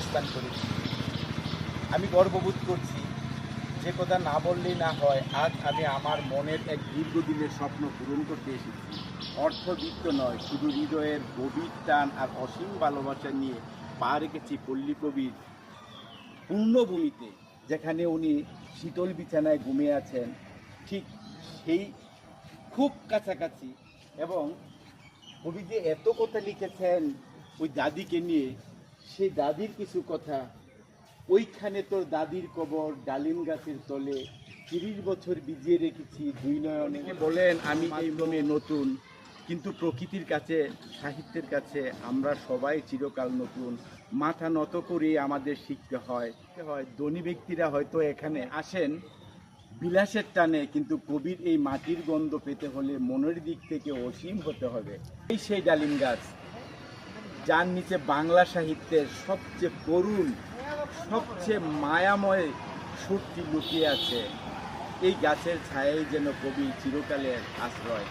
অবস্থান করেছি। আমি গর্ববোধ করছি, যে কথা না বললেই না হয়, আজ আমি আমার মনের এক দীর্ঘদিনের স্বপ্ন পূরণ করতে এসেছি। অর্থবিত্ত নয়, শুধু হৃদয়ের গভীর টান আর অসীম ভালোবাসা নিয়ে পা রেখেছি পল্লীকবির পূর্ণভূমিতে, যেখানে উনি শীতল বিছানায় ঘুমিয়ে আছেন, ঠিক সেই খুব কাছাকাছি। এবং কবি যে এত কথা লিখেছেন ওই দাদিকে নিয়ে, সেই দাদির কিছু কথা: ওইখানে তোর দাদির কবর ডালিম গাছের তলে, 30 বছর বিজিয়ে রেখেছি দুই নয়নে। বলেন আমি এই ভূমে নতুন, কিন্তু প্রকৃতির কাছে, সাহিত্যের কাছে আমরা সবাই চিরকাল নতুন। মাথা নত করে আমাদের শিখতে হয়। ধনী ব্যক্তিরা হয়তো এখানে আসেন বিলাসের টানে, কিন্তু কবির এই মাটির গন্ধ পেতে হলে মনের দিক থেকে অসীম হতে হবে। এই সেই ডালিম গাছ, যার নিচে বাংলা সাহিত্যের সবচেয়ে করুণ, সবচেয়ে মায়াময় সুরটি লুকিয়ে আছে। এই গাছের ছায়াই যেন কবি চিরকালের আশ্রয়।